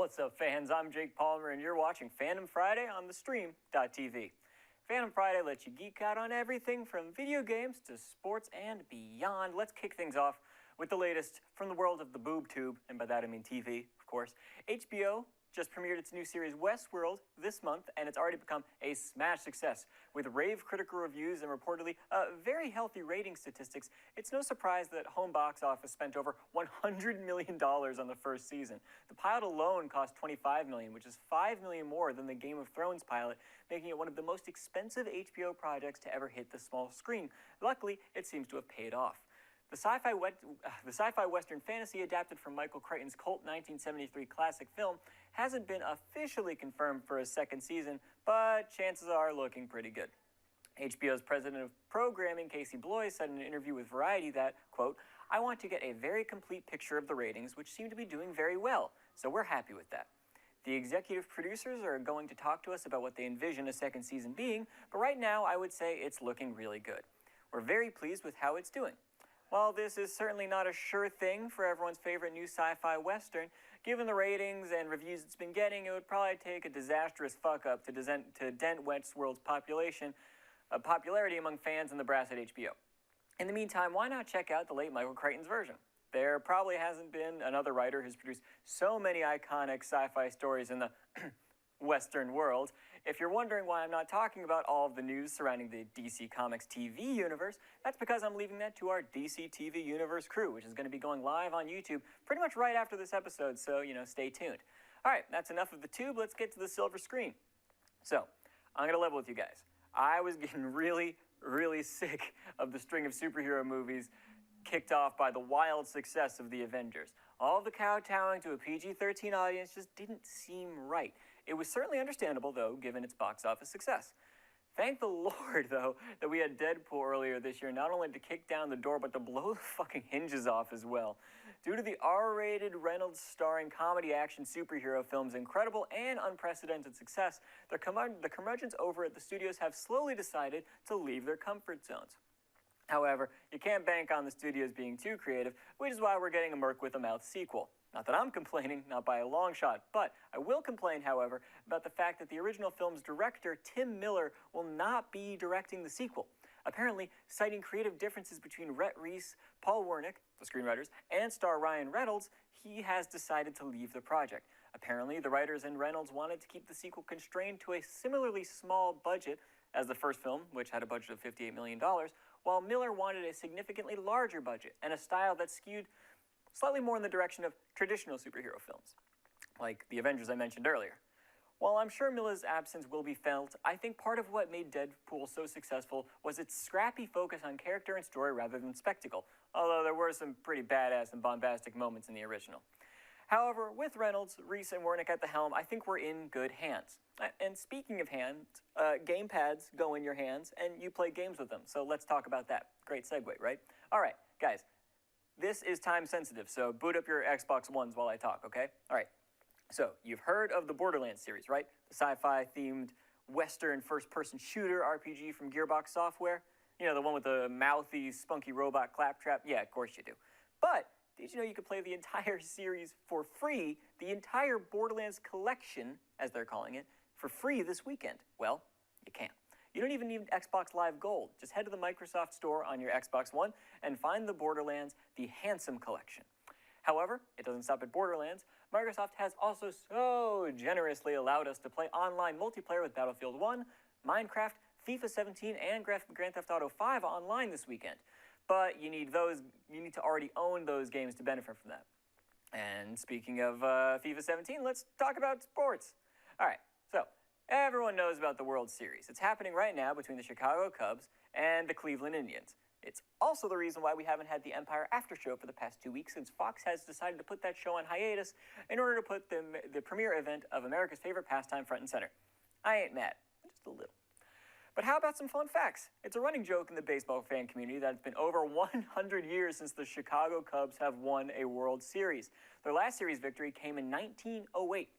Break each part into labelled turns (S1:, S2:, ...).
S1: What's up, fans? I'm Jake Palmer, and you're watching Fandom Friday on thestream.tv. Fandom Friday lets you geek out on everything from video games to sports and beyond. Let's kick things off with the latest from the world of the boob tube, and by that I mean TV, of course. HBO just premiered its new series Westworld this month, and it's already become a smash success. With rave critical reviews and reportedly very healthy rating statistics, it's no surprise that home box office spent over $100 million on the first season. The pilot alone cost $25 million, which is $5 million more than the Game of Thrones pilot, making it one of the most expensive HBO projects to ever hit the small screen. Luckily, it seems to have paid off. The sci-fi western fantasy adapted from Michael Crichton's cult 1973 classic film hasn't been officially confirmed for a second season, but chances are looking pretty good. HBO's president of programming, Casey Bloys, said in an interview with Variety that, quote, "I want to get a very complete picture of the ratings, which seem to be doing very well, so we're happy with that. The executive producers are going to talk to us about what they envision a second season being, but right now I would say it's looking really good. We're very pleased with how it's doing." While this is certainly not a sure thing for everyone's favorite new sci-fi western, given the ratings and reviews it's been getting, it would probably take a disastrous fuck-up to dent Westworld's popularity among fans and the brass at HBO. In the meantime, why not check out the late Michael Crichton's version? There probably hasn't been another writer who's produced so many iconic sci-fi stories in the Western world. If you're wondering why I'm not talking about all of the news surrounding the DC Comics TV universe, that's because I'm leaving that to our DC TV universe crew, which is going to be going live on YouTube pretty much right after this episode, so, stay tuned. All right, that's enough of the tube. Let's get to the silver screen. So, I'm going to level with you guys. I was getting really, really sick of the string of superhero movies kicked off by the wild success of the Avengers. All the kowtowing to a PG-13 audience just didn't seem right. It was certainly understandable, though, given its box office success. Thank the Lord, though, that we had Deadpool earlier this year, not only to kick down the door, but to blow the fucking hinges off as well. Due to the R-rated Reynolds-starring comedy action superhero film's incredible and unprecedented success, the curmudgeons over at the studios have slowly decided to leave their comfort zones. However, you can't bank on the studios being too creative, which is why we're getting a Merc-with-a-Mouth sequel. Not that I'm complaining, not by a long shot, but I will complain, however, about the fact that the original film's director, Tim Miller, will not be directing the sequel. Apparently, citing creative differences between Rhett Reese, Paul Wernick, the screenwriters, and star Ryan Reynolds, he has decided to leave the project. Apparently, the writers and Reynolds wanted to keep the sequel constrained to a similarly small budget as the first film, which had a budget of $58 million, while Miller wanted a significantly larger budget and a style that skewed slightly more in the direction of traditional superhero films, like the Avengers I mentioned earlier. While I'm sure Miller's absence will be felt, I think part of what made Deadpool so successful was its scrappy focus on character and story rather than spectacle, although there were some pretty badass and bombastic moments in the original. However, with Reynolds, Reese, and Wernick at the helm, I think we're in good hands. And speaking of hands, gamepads go in your hands, and you play games with them, so let's talk about that. Great segue, right? All right, guys. This is time sensitive, so boot up your Xbox Ones while I talk, okay? All right, so you've heard of the Borderlands series, right? The sci-fi themed Western first-person shooter RPG from Gearbox Software. You know, the one with the mouthy, spunky robot claptrap? Yeah, of course you do. But did you know you could play the entire series for free, the entire Borderlands collection, as they're calling it, for free this weekend? Well, you can't. You don't even need Xbox Live Gold. Just head to the Microsoft Store on your Xbox One and find the Borderlands, the Handsome Collection. However, it doesn't stop at Borderlands. Microsoft has also so generously allowed us to play online multiplayer with Battlefield 1, Minecraft, FIFA 17, and Grand Theft Auto 5 online this weekend. But you need to already own those games to benefit from that. And speaking of FIFA 17, let's talk about sports. All right, so everyone knows about the World Series. It's happening right now between the Chicago Cubs and the Cleveland Indians. It's also the reason why we haven't had the Empire After Show for the past 2 weeks, since Fox has decided to put that show on hiatus in order to put the premiere event of America's favorite pastime front and center. I ain't mad, just a little. But how about some fun facts? It's a running joke in the baseball fan community that it's been over 100 years since the Chicago Cubs have won a World Series. Their last series victory came in 1908.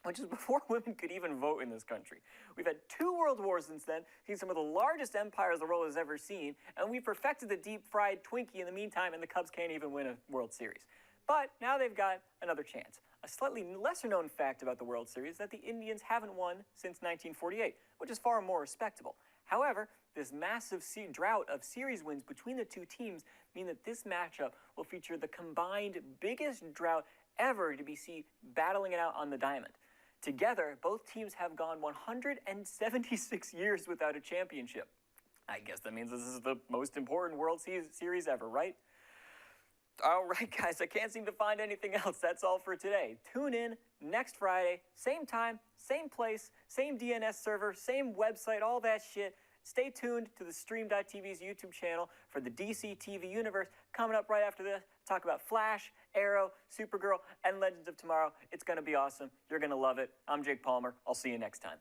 S1: Which is before women could even vote in this country. We've had 2 world wars since then, seen some of the largest empires the world has ever seen, and we've perfected the deep-fried Twinkie in the meantime, and the Cubs can't even win a World Series. But now they've got another chance. A slightly lesser known fact about the World Series is that the Indians haven't won since 1948, which is far more respectable. However, this massive drought of series wins between the two teams mean that this matchup will feature the combined biggest drought ever to be seen battling it out on the diamond. Together, both teams have gone 176 years without a championship. I guess that means this is the most important World Series ever, right? All right, guys, I can't seem to find anything else. That's all for today. Tune in next Friday, same time, same place, same DNS server, same website, all that shit. Stay tuned to the Stream.tv's YouTube channel for the DC TV universe. Coming up right after this, talk about Flash, Arrow, Supergirl, and Legends of Tomorrow. It's going to be awesome. You're going to love it. I'm Jake Palmer. I'll see you next time.